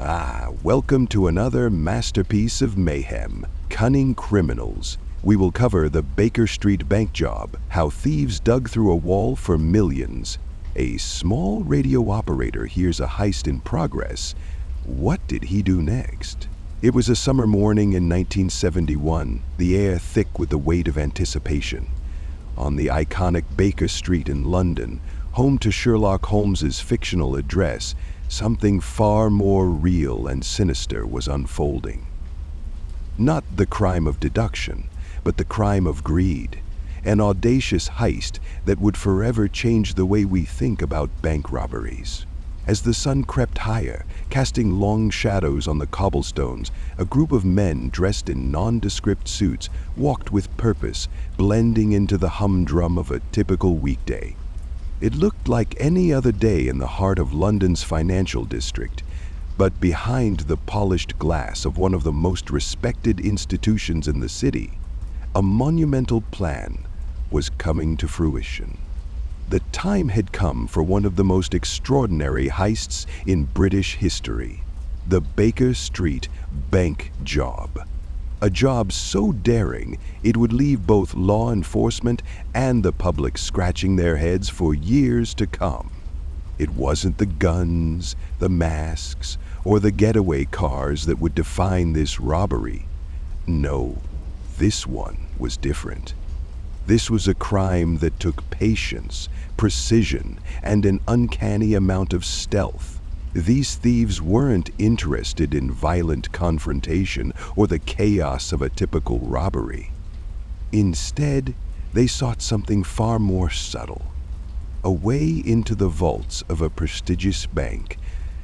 Welcome to another masterpiece of mayhem, Cunning Criminals. We will cover the Baker Street Bank job, how thieves dug through a wall for millions. A small radio operator hears a heist in progress. What did he do next? It was a summer morning in 1971, the air thick with the weight of anticipation. On the iconic Baker Street in London, home to Sherlock Holmes's fictional address, something far more real and sinister was unfolding. Not the crime of deduction, but the crime of greed, an audacious heist that would forever change the way we think about bank robberies. As the sun crept higher, casting long shadows on the cobblestones, a group of men dressed in nondescript suits walked with purpose, blending into the humdrum of a typical weekday. It looked like any other day in the heart of London's financial district, but behind the polished glass of one of the most respected institutions in the city, a monumental plan was coming to fruition. The time had come for one of the most extraordinary heists in British history, the Baker Street Bank job. A job so daring it would leave both law enforcement and the public scratching their heads for years to come. It wasn't the guns, the masks, or the getaway cars that would define this robbery. No, this one was different. This was a crime that took patience, precision, and an uncanny amount of stealth. These thieves weren't interested in violent confrontation or the chaos of a typical robbery. Instead, they sought something far more subtle, a way into the vaults of a prestigious bank,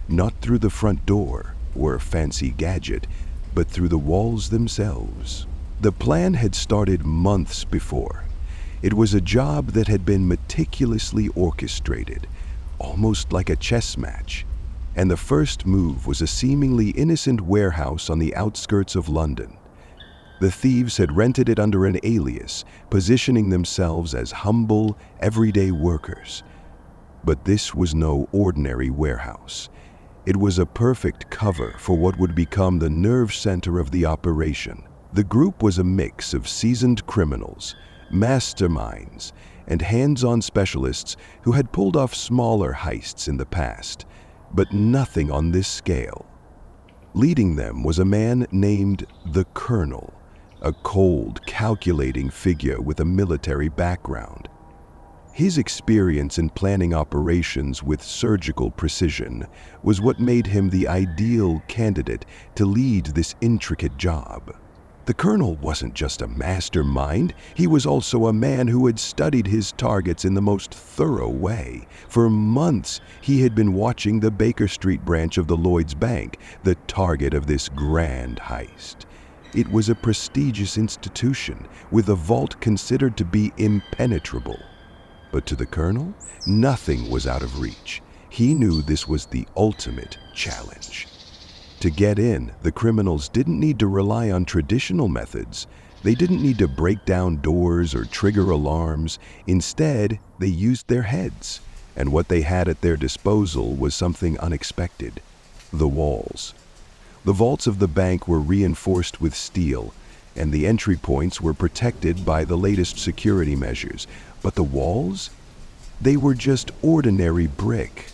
not through the front door or a fancy gadget, but through the walls themselves. The plan had started months before. It was a job that had been meticulously orchestrated, almost like a chess match. And the first move was a seemingly innocent warehouse on the outskirts of London. The thieves had rented it under an alias, positioning themselves as humble, everyday workers. But this was no ordinary warehouse. It was a perfect cover for what would become the nerve center of the operation. The group was a mix of seasoned criminals, masterminds, and hands-on specialists who had pulled off smaller heists in the past, but nothing on this scale. Leading them was a man named the Colonel, a cold, calculating figure with a military background. His experience in planning operations with surgical precision was what made him the ideal candidate to lead this intricate job. The Colonel wasn't just a mastermind, he was also a man who had studied his targets in the most thorough way. For months, he had been watching the Baker Street branch of the Lloyd's Bank, the target of this grand heist. It was a prestigious institution, with a vault considered to be impenetrable. But to the Colonel, nothing was out of reach. He knew this was the ultimate challenge. To get in, the criminals didn't need to rely on traditional methods. They didn't need to break down doors or trigger alarms. Instead, they used their heads. And what they had at their disposal was something unexpected: the walls. The vaults of the bank were reinforced with steel, and the entry points were protected by the latest security measures. But the walls? They were just ordinary brick.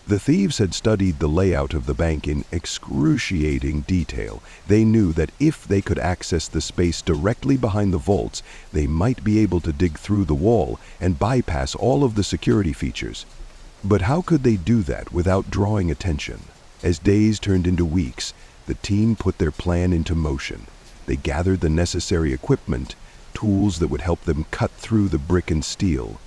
The thieves had studied the layout of the bank in excruciating detail. They knew that if they could access the space directly behind the vaults, they might be able to dig through the wall and bypass all of the security features. But how could they do that without drawing attention? As days turned into weeks, the team put their plan into motion. They gathered the necessary equipment, tools that would help them cut through the brick and steel.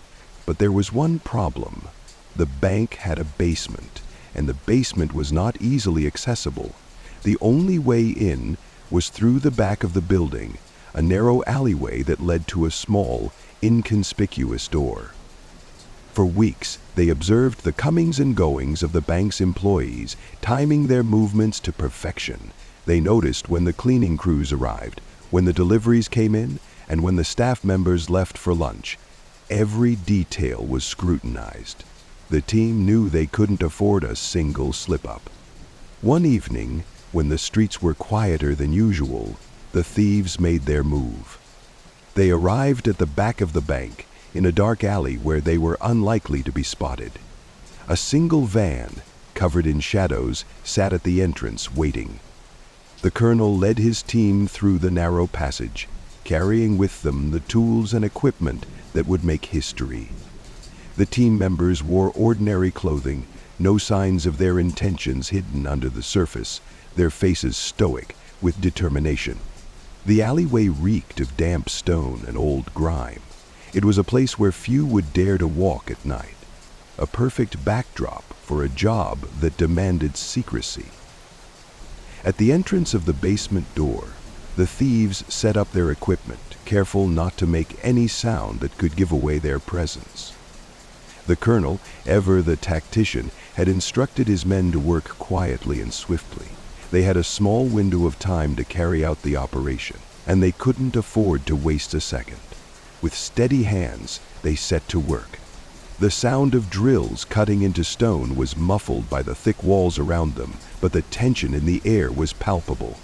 But there was one problem. The bank had a basement, and the basement was not easily accessible. The only way in was through the back of the building, a narrow alleyway that led to a small, inconspicuous door. For weeks, they observed the comings and goings of the bank's employees, timing their movements to perfection. They noticed when the cleaning crews arrived, when the deliveries came in, and when the staff members left for lunch. Every detail was scrutinized. The team knew they couldn't afford a single slip-up. One evening, when the streets were quieter than usual, the thieves made their move. They arrived at the back of the bank, in a dark alley where they were unlikely to be spotted. A single van, covered in shadows, sat at the entrance waiting. The colonel led his team through the narrow passage, carrying with them the tools and equipment that would make history. The team members wore ordinary clothing, no signs of their intentions hidden under the surface, their faces stoic with determination. The alleyway reeked of damp stone and old grime. It was a place where few would dare to walk at night, a perfect backdrop for a job that demanded secrecy. At the entrance of the basement door, the thieves set up their equipment, careful not to make any sound that could give away their presence. The colonel, ever the tactician, had instructed his men to work quietly and swiftly. They had a small window of time to carry out the operation, and they couldn't afford to waste a second. With steady hands, they set to work. The sound of drills cutting into stone was muffled by the thick walls around them, but the tension in the air was palpable.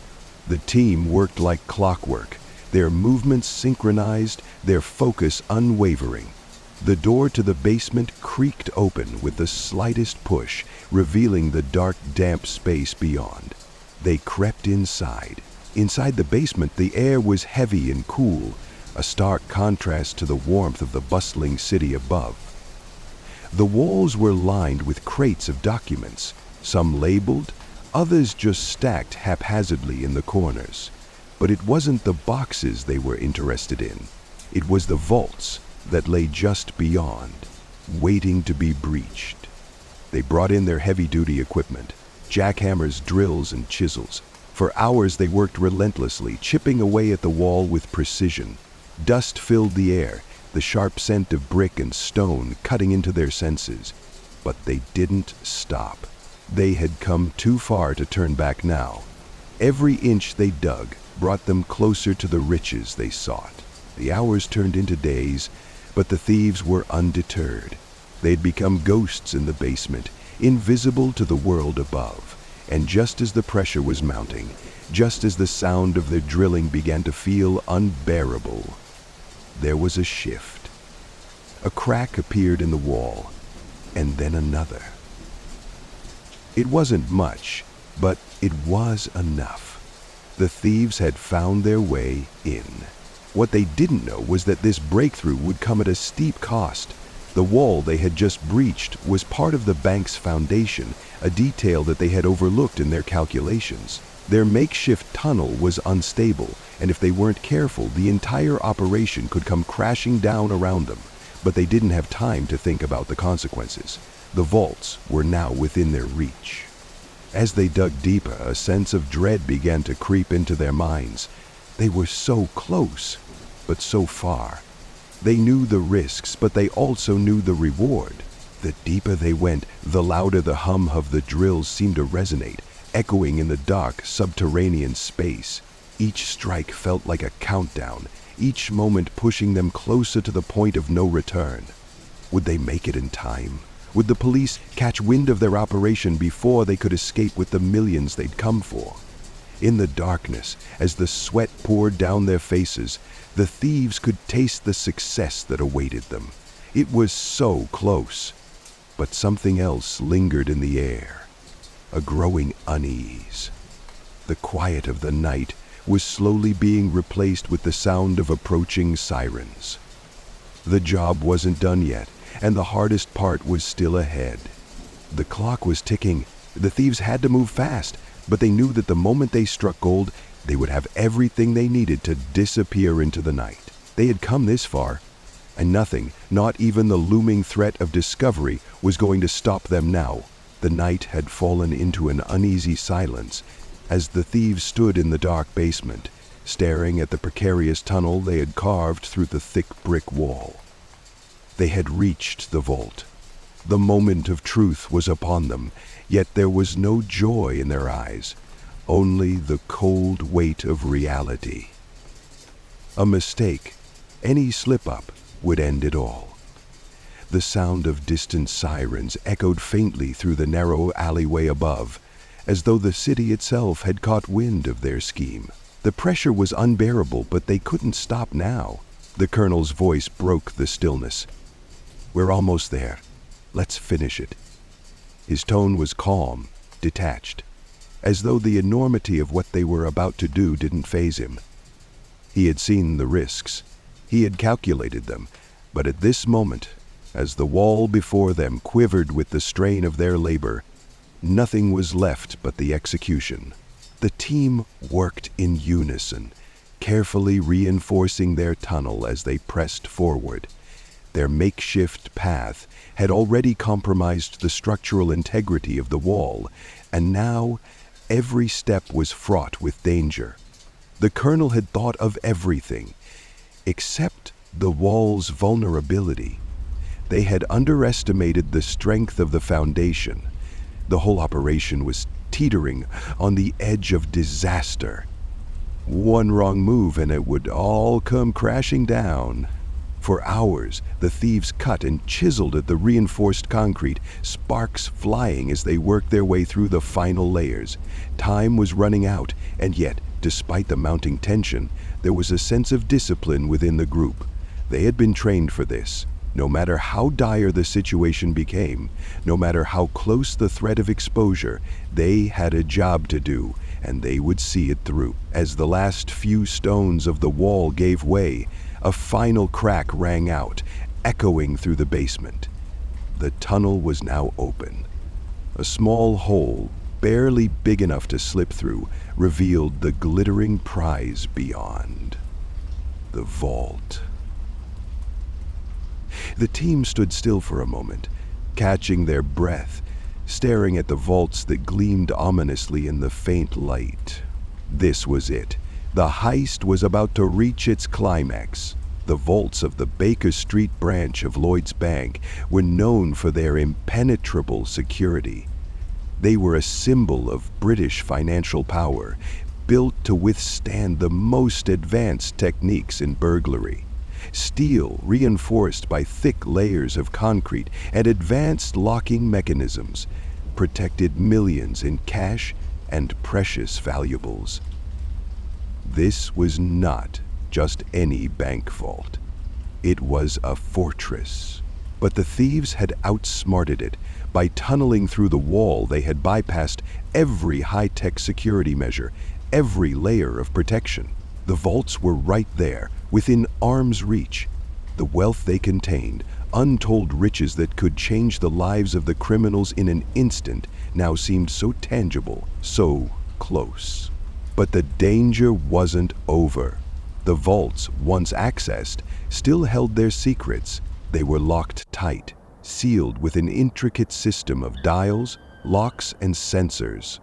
The team worked like clockwork, their movements synchronized, their focus unwavering. The door to the basement creaked open with the slightest push, revealing the dark, damp space beyond. They crept inside. Inside the basement, the air was heavy and cool, a stark contrast to the warmth of the bustling city above. The walls were lined with crates of documents, some labeled, others just stacked haphazardly in the corners. But it wasn't the boxes they were interested in. It was the vaults that lay just beyond, waiting to be breached. They brought in their heavy-duty equipment, jackhammers, drills, and chisels. For hours they worked relentlessly, chipping away at the wall with precision. Dust filled the air, the sharp scent of brick and stone cutting into their senses. But they didn't stop. They had come too far to turn back now. Every inch they dug brought them closer to the riches they sought. The hours turned into days, but the thieves were undeterred. They'd become ghosts in the basement, invisible to the world above. And just as the pressure was mounting, just as the sound of their drilling began to feel unbearable, there was a shift. A crack appeared in the wall, and then another. It wasn't much, but it was enough. The thieves had found their way in. What they didn't know was that this breakthrough would come at a steep cost. The wall they had just breached was part of the bank's foundation, a detail that they had overlooked in their calculations. Their makeshift tunnel was unstable, and if they weren't careful, the entire operation could come crashing down around them. But they didn't have time to think about the consequences. The vaults were now within their reach. As they dug deeper, a sense of dread began to creep into their minds. They were so close, but so far. They knew the risks, but they also knew the reward. The deeper they went, the louder the hum of the drills seemed to resonate, echoing in the dark, subterranean space. Each strike felt like a countdown, each moment pushing them closer to the point of no return. Would they make it in time? Would the police catch wind of their operation before they could escape with the millions they'd come for? In the darkness, as the sweat poured down their faces, the thieves could taste the success that awaited them. It was so close. But something else lingered in the air, a growing unease. The quiet of the night was slowly being replaced with the sound of approaching sirens. The job wasn't done yet, and the hardest part was still ahead. The clock was ticking. The thieves had to move fast, but they knew that the moment they struck gold, they would have everything they needed to disappear into the night. They had come this far, and nothing, not even the looming threat of discovery, was going to stop them now. The night had fallen into an uneasy silence as the thieves stood in the dark basement, staring at the precarious tunnel they had carved through the thick brick wall. They had reached the vault. The moment of truth was upon them, yet there was no joy in their eyes, only the cold weight of reality. A mistake, any slip-up, would end it all. The sound of distant sirens echoed faintly through the narrow alleyway above, as though the city itself had caught wind of their scheme. The pressure was unbearable, but they couldn't stop now. The colonel's voice broke the stillness. "We're almost there. Let's finish it." His tone was calm, detached, as though the enormity of what they were about to do didn't faze him. He had seen the risks. He had calculated them. But at this moment, as the wall before them quivered with the strain of their labor, nothing was left but the execution. The team worked in unison, carefully reinforcing their tunnel as they pressed forward. Their makeshift path had already compromised the structural integrity of the wall, and now every step was fraught with danger. The colonel had thought of everything, except the wall's vulnerability. They had underestimated the strength of the foundation. The whole operation was teetering on the edge of disaster. One wrong move and it would all come crashing down. For hours, the thieves cut and chiseled at the reinforced concrete, sparks flying as they worked their way through the final layers. Time was running out, and yet, despite the mounting tension, there was a sense of discipline within the group. They had been trained for this. No matter how dire the situation became, no matter how close the threat of exposure, they had a job to do, and they would see it through. As the last few stones of the wall gave way, a final crack rang out, echoing through the basement. The tunnel was now open. A small hole, barely big enough to slip through, revealed the glittering prize beyond. The vault. The team stood still for a moment, catching their breath, staring at the vaults that gleamed ominously in the faint light. This was it. The heist was about to reach its climax. The vaults of the Baker Street branch of Lloyd's Bank were known for their impenetrable security. They were a symbol of British financial power, built to withstand the most advanced techniques in burglary. Steel reinforced by thick layers of concrete and advanced locking mechanisms protected millions in cash and precious valuables. This was not just any bank vault. It was a fortress. But the thieves had outsmarted it. By tunneling through the wall, they had bypassed every high-tech security measure, every layer of protection. The vaults were right there, within arm's reach. The wealth they contained, untold riches that could change the lives of the criminals in an instant, now seemed so tangible, so close. But the danger wasn't over. The vaults, once accessed, still held their secrets. They were locked tight, sealed with an intricate system of dials, locks, and sensors.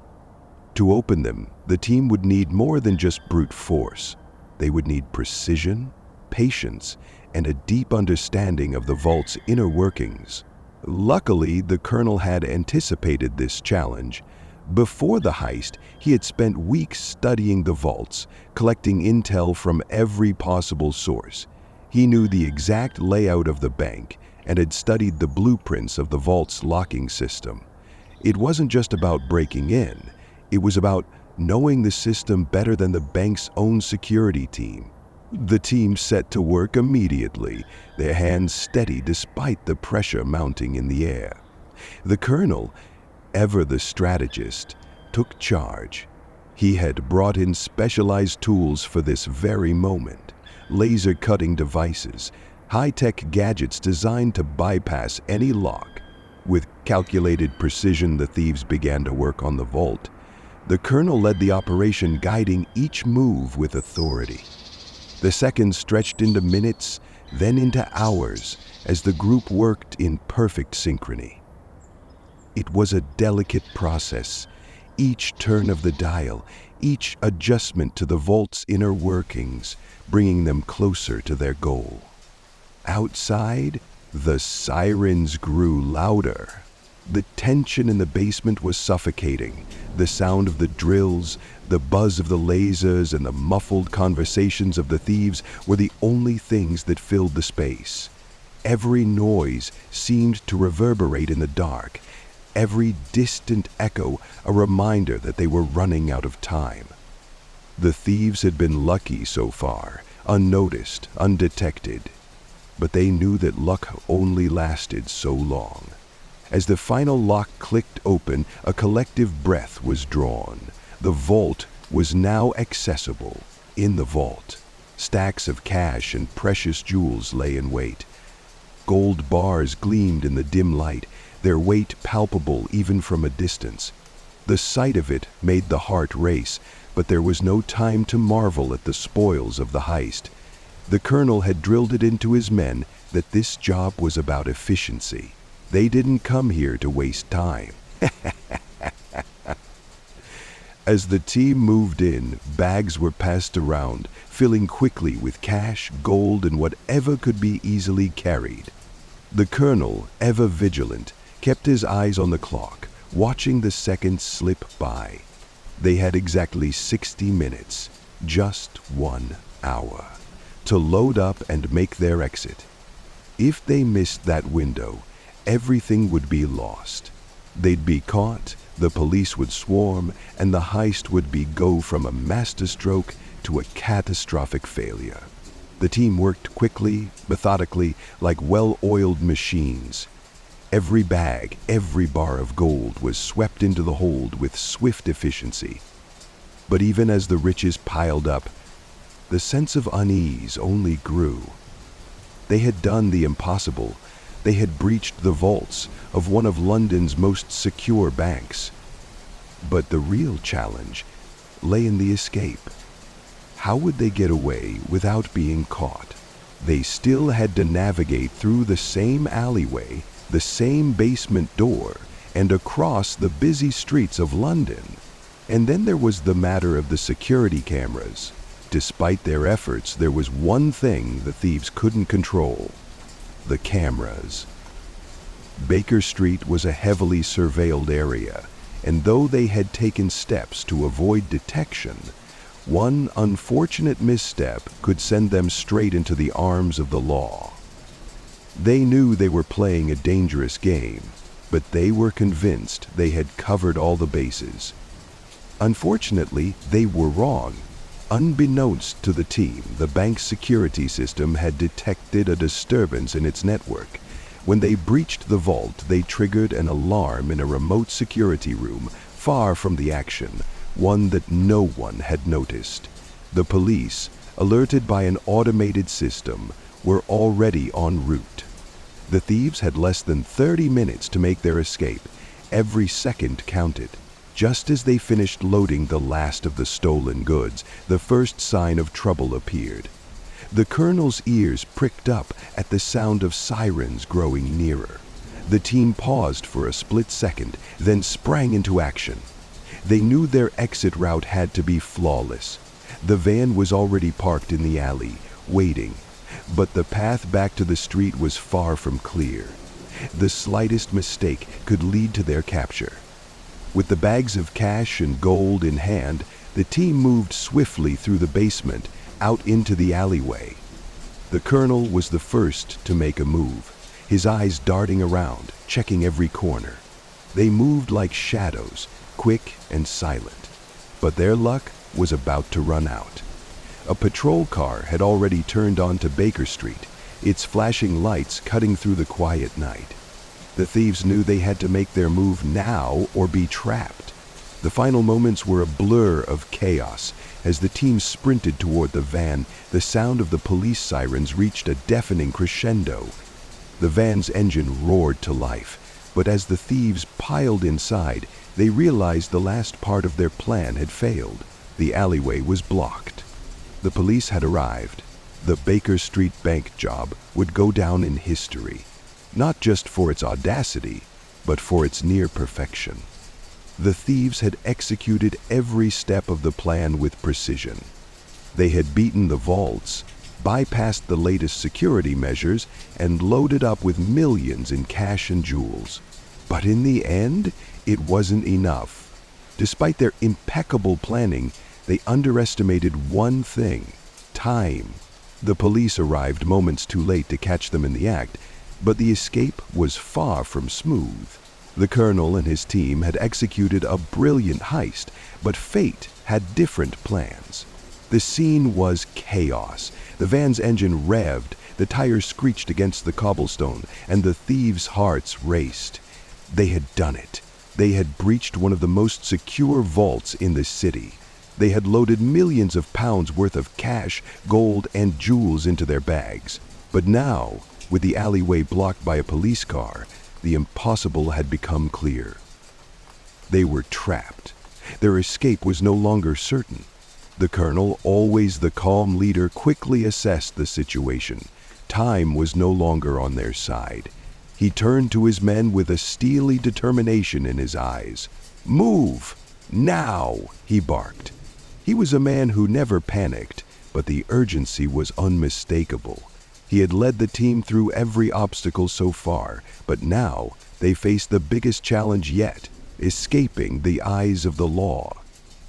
To open them, the team would need more than just brute force. They would need precision, patience, and a deep understanding of the vault's inner workings. Luckily, the colonel had anticipated this challenge. Before the heist, he had spent weeks studying the vaults, collecting intel from every possible source. He knew the exact layout of the bank and had studied the blueprints of the vault's locking system. It wasn't just about breaking in. It was about knowing the system better than the bank's own security team. The team set to work immediately, their hands steady despite the pressure mounting in the air. The colonel, ever the strategist, took charge. He had brought in specialized tools for this very moment, laser-cutting devices, high-tech gadgets designed to bypass any lock. With calculated precision, the thieves began to work on the vault. The colonel led the operation, guiding each move with authority. The seconds stretched into minutes, then into hours, as the group worked in perfect synchrony. It was a delicate process. Each turn of the dial, each adjustment to the vault's inner workings, bringing them closer to their goal. Outside, the sirens grew louder. The tension in the basement was suffocating. The sound of the drills, the buzz of the lasers, and the muffled conversations of the thieves were the only things that filled the space. Every noise seemed to reverberate in the dark. every distant echo a reminder that they were running out of time. The thieves had been lucky so far, unnoticed, undetected. But they knew that luck only lasted so long. As the final lock clicked open, a collective breath was drawn. The vault was now accessible. In the vault, stacks of cash and precious jewels lay in wait. Gold bars gleamed in the dim light, their weight palpable even from a distance. The sight of it made the heart race, but there was no time to marvel at the spoils of the heist. The colonel had drilled it into his men that this job was about efficiency. They didn't come here to waste time. As the team moved in, bags were passed around, filling quickly with cash, gold, and whatever could be easily carried. The colonel, ever vigilant, kept his eyes on the clock, watching the seconds slip by. They had exactly 60 minutes, just 1 hour, to load up and make their exit. If they missed that window, everything would be lost. They'd be caught, the police would swarm, and the heist would go from a masterstroke to a catastrophic failure. The team worked quickly, methodically, like well-oiled machines. Every bag, every bar of gold was swept into the hold with swift efficiency. But even as the riches piled up, the sense of unease only grew. They had done the impossible. They had breached the vaults of one of London's most secure banks. But the real challenge lay in the escape. How would they get away without being caught? They still had to navigate through the same alleyway, the same basement door, and across the busy streets of London. And then there was the matter of the security cameras. Despite their efforts, there was one thing the thieves couldn't control: the cameras. Baker Street was a heavily surveilled area, and though they had taken steps to avoid detection, one unfortunate misstep could send them straight into the arms of the law. They knew they were playing a dangerous game, but they were convinced they had covered all the bases. Unfortunately, they were wrong. Unbeknownst to the team, the bank's security system had detected a disturbance in its network. When they breached the vault, they triggered an alarm in a remote security room far from the action, one that no one had noticed. The police, alerted by an automated system, were already en route. The thieves had less than 30 minutes to make their escape. Every second counted. Just as they finished loading the last of the stolen goods, the first sign of trouble appeared. The colonel's ears pricked up at the sound of sirens growing nearer. The team paused for a split second, then sprang into action. They knew their exit route had to be flawless. The van was already parked in the alley, waiting, but the path back to the street was far from clear. The slightest mistake could lead to their capture. With the bags of cash and gold in hand, the team moved swiftly through the basement, out into the alleyway. The colonel was the first to make a move, his eyes darting around, checking every corner. They moved like shadows, quick and silent. But their luck was about to run out. A patrol car had already turned onto Baker Street, its flashing lights cutting through the quiet night. The thieves knew they had to make their move now or be trapped. The final moments were a blur of chaos. As the team sprinted toward the van, the sound of the police sirens reached a deafening crescendo. The van's engine roared to life, but as the thieves piled inside, they realized the last part of their plan had failed. The alleyway was blocked. The police had arrived. The Baker Street Bank job would go down in history, not just for its audacity, but for its near perfection. The thieves had executed every step of the plan with precision. They had beaten the vaults, bypassed the latest security measures, and loaded up with millions in cash and jewels. But in the end, it wasn't enough. Despite their impeccable planning, they underestimated one thing: time. The police arrived moments too late to catch them in the act, but the escape was far from smooth. The colonel and his team had executed a brilliant heist, but fate had different plans. The scene was chaos. The van's engine revved, the tires screeched against the cobblestone, and the thieves' hearts raced. They had done it. They had breached one of the most secure vaults in the city. They had loaded millions of pounds worth of cash, gold, and jewels into their bags. But now, with the alleyway blocked by a police car, the impossible had become clear. They were trapped. Their escape was no longer certain. The colonel, always the calm leader, quickly assessed the situation. Time was no longer on their side. He turned to his men with a steely determination in his eyes. "Move! Now!" he barked. He was a man who never panicked, but the urgency was unmistakable. He had led the team through every obstacle so far, but now they faced the biggest challenge yet, escaping the eyes of the law.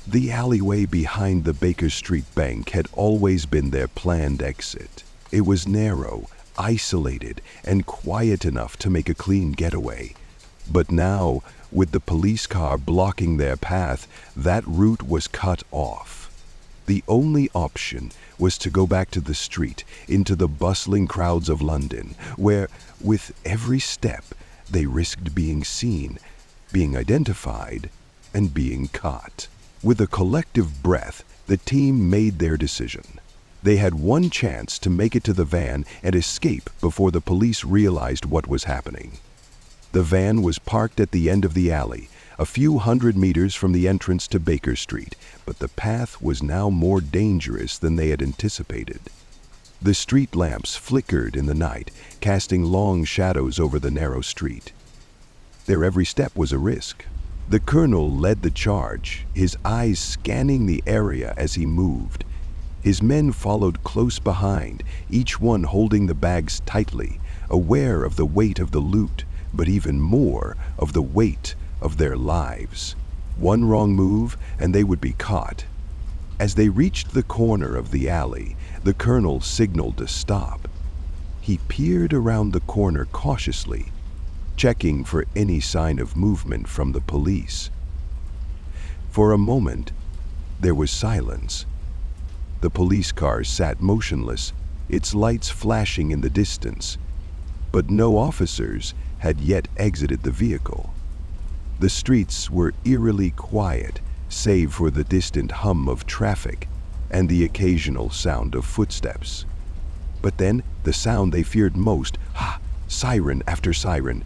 The alleyway behind the Baker Street Bank had always been their planned exit. It was narrow, isolated, and quiet enough to make a clean getaway. But now, with the police car blocking their path, that route was cut off. The only option was to go back to the street, into the bustling crowds of London, where, with every step, they risked being seen, being identified, and being caught. With a collective breath, the team made their decision. They had one chance to make it to the van and escape before the police realized what was happening. The van was parked at the end of the alley, a few hundred meters from the entrance to Baker Street, but the path was now more dangerous than they had anticipated. The street lamps flickered in the night, casting long shadows over the narrow street. Their every step was a risk. The colonel led the charge, his eyes scanning the area as he moved. His men followed close behind, each one holding the bags tightly, aware of the weight of the loot, but even more of the weight of their lives. One wrong move and they would be caught. As they reached the corner of the alley, the colonel signaled to stop. He peered around the corner cautiously, checking for any sign of movement from the police. For a moment, there was silence. The police car sat motionless, its lights flashing in the distance, but no officers had yet exited the vehicle. The streets were eerily quiet, save for the distant hum of traffic and the occasional sound of footsteps. But then the sound they feared most, siren after siren,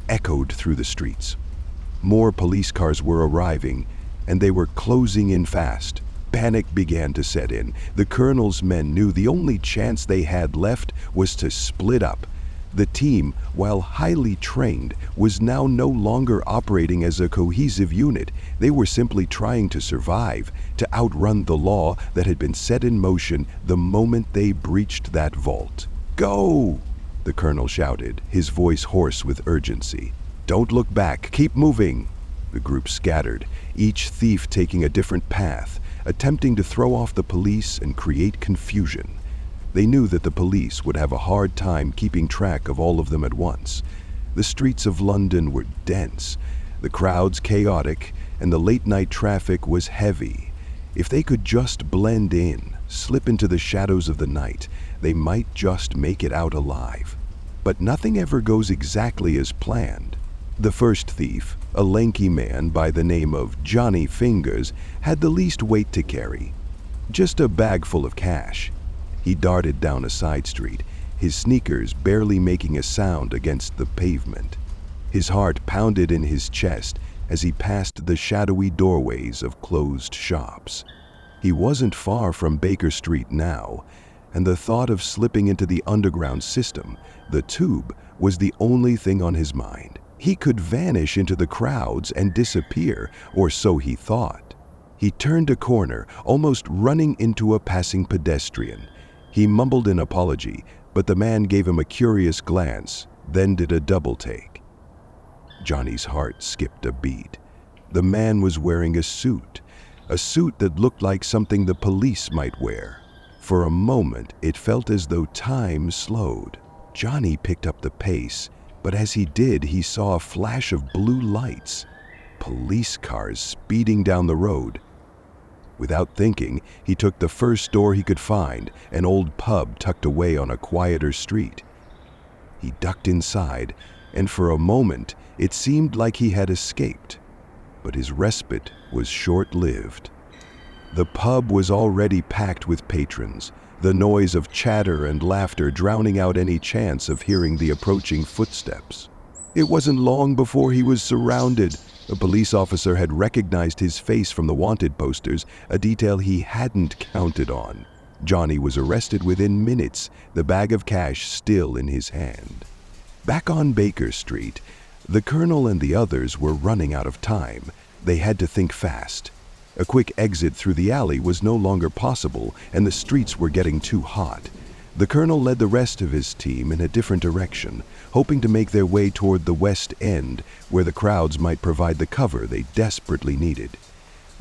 echoed through the streets. More police cars were arriving, and they were closing in fast. Panic began to set in. The colonel's men knew the only chance they had left was to split up. The team, while highly trained, was now no longer operating as a cohesive unit. They were simply trying to survive, to outrun the law that had been set in motion the moment they breached that vault. "Go!" the colonel shouted, his voice hoarse with urgency. "Don't look back. Keep moving." The group scattered, each thief taking a different path, attempting to throw off the police and create confusion. They knew that the police would have a hard time keeping track of all of them at once. The streets of London were dense, the crowds chaotic, and the late-night traffic was heavy. If they could just blend in, slip into the shadows of the night, they might just make it out alive. But nothing ever goes exactly as planned. The first thief, a lanky man by the name of Johnny Fingers, had the least weight to carry. Just a bag full of cash. He darted down a side street, his sneakers barely making a sound against the pavement. His heart pounded in his chest as he passed the shadowy doorways of closed shops. He wasn't far from Baker Street now, and the thought of slipping into the underground system, the tube, was the only thing on his mind. He could vanish into the crowds and disappear, or so he thought. He turned a corner, almost running into a passing pedestrian. He mumbled an apology, but the man gave him a curious glance, then did a double take. Johnny's heart skipped a beat. The man was wearing a suit that looked like something the police might wear. For a moment, it felt as though time slowed. Johnny picked up the pace, But as he did, he saw a flash of blue lights, police cars speeding down the road. Without thinking, he took the first door he could find, an old pub tucked away on a quieter street. He ducked inside, and for a moment it seemed like he had escaped. But his respite was short-lived. The pub was already packed with patrons, the noise of chatter and laughter drowning out any chance of hearing the approaching footsteps. It wasn't long before he was surrounded. A police officer had recognized his face from the wanted posters, a detail he hadn't counted on. Johnny was arrested within minutes, the bag of cash still in his hand. Back on Baker Street, the Colonel and the others were running out of time. They had to think fast. A quick exit through the alley was no longer possible, and the streets were getting too hot. The Colonel led the rest of his team in a different direction, hoping to make their way toward the West End, where the crowds might provide the cover they desperately needed.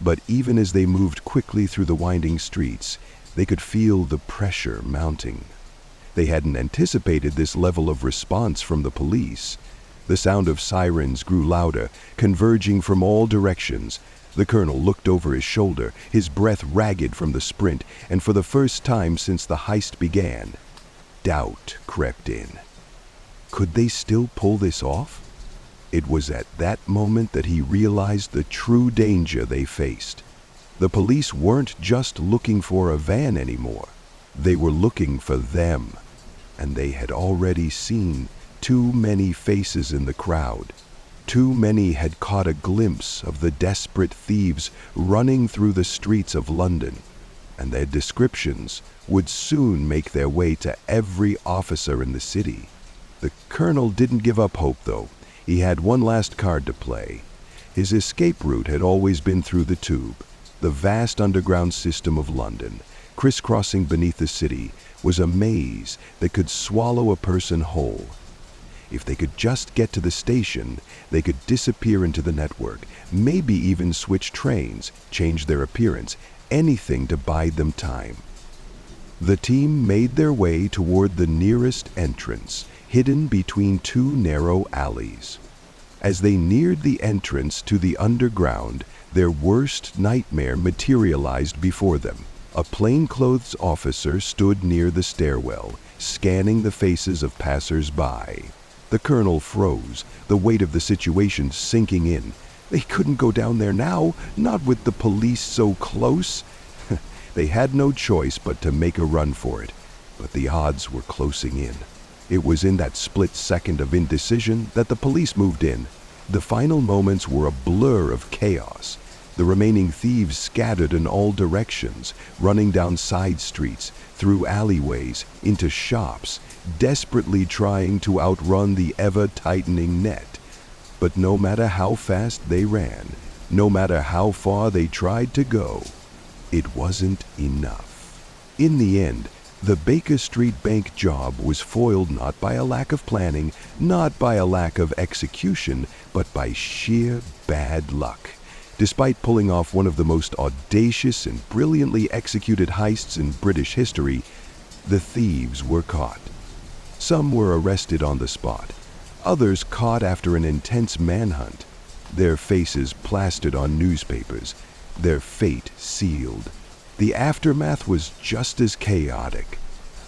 But even as they moved quickly through the winding streets, they could feel the pressure mounting. They hadn't anticipated this level of response from the police. The sound of sirens grew louder, converging from all directions. The Colonel looked over his shoulder, his breath ragged from the sprint, and for the first time since the heist began, doubt crept in. Could they still pull this off? It was at that moment that he realized the true danger they faced. The police weren't just looking for a van anymore. They were looking for them, and they had already seen too many faces in the crowd. Too many had caught a glimpse of the desperate thieves running through the streets of London, and their descriptions would soon make their way to every officer in the city. The Colonel didn't give up hope, though. He had one last card to play. His escape route had always been through the Tube. The vast underground system of London, crisscrossing beneath the city, was a maze that could swallow a person whole. If they could just get to the station, they could disappear into the network, maybe even switch trains, change their appearance, anything to bide them time. The team made their way toward the nearest entrance, hidden between two narrow alleys. As they neared the entrance to the underground, their worst nightmare materialized before them. A plainclothes officer stood near the stairwell, scanning the faces of passers-by. The Colonel froze, the weight of the situation sinking in. They couldn't go down there now, not with the police so close. They had no choice but to make a run for it, but the odds were closing in. It was in that split second of indecision that the police moved in. The final moments were a blur of chaos. The remaining thieves scattered in all directions, running down side streets, through alleyways, into shops, desperately trying to outrun the ever-tightening net. But no matter how fast they ran, no matter how far they tried to go, it wasn't enough. In the end, the Baker Street Bank job was foiled not by a lack of planning, not by a lack of execution, but by sheer bad luck. Despite pulling off one of the most audacious and brilliantly executed heists in British history, the thieves were caught. Some were arrested on the spot, others caught after an intense manhunt, their faces plastered on newspapers, their fate sealed. The aftermath was just as chaotic.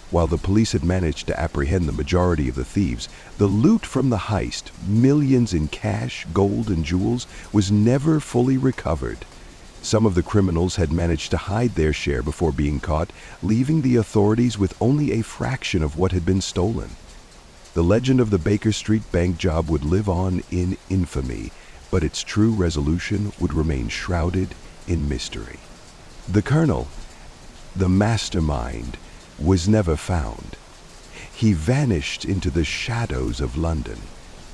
While the police had managed to apprehend the majority of the thieves, the loot from the heist, millions in cash, gold, and jewels, was never fully recovered. Some of the criminals had managed to hide their share before being caught, leaving the authorities with only a fraction of what had been stolen. The legend of the Baker Street Bank job would live on in infamy, but its true resolution would remain shrouded in mystery. The Colonel, the mastermind, was never found. He vanished into the shadows of London,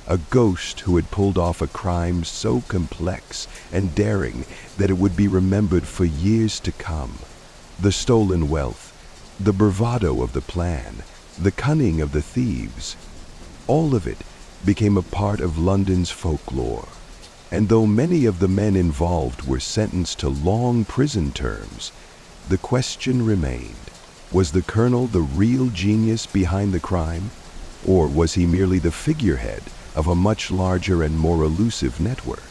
a ghost who had pulled off a crime so complex and daring that it would be remembered for years to come. The stolen wealth, the bravado of the plan, the cunning of the thieves, all of it became a part of London's folklore. And though many of the men involved were sentenced to long prison terms, the question remained: was the Colonel the real genius behind the crime, Or was he merely the figurehead of a much larger and more elusive network?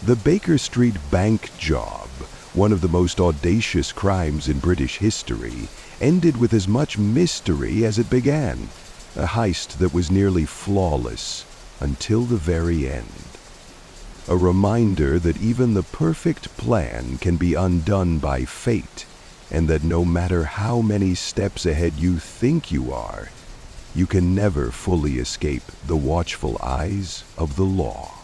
The Baker Street Bank job, one of the most audacious crimes in British history, ended with as much mystery as it began, a heist that was nearly flawless until the very end. A reminder that even the perfect plan can be undone by fate, and that no matter how many steps ahead you think you are, you can never fully escape the watchful eyes of the law.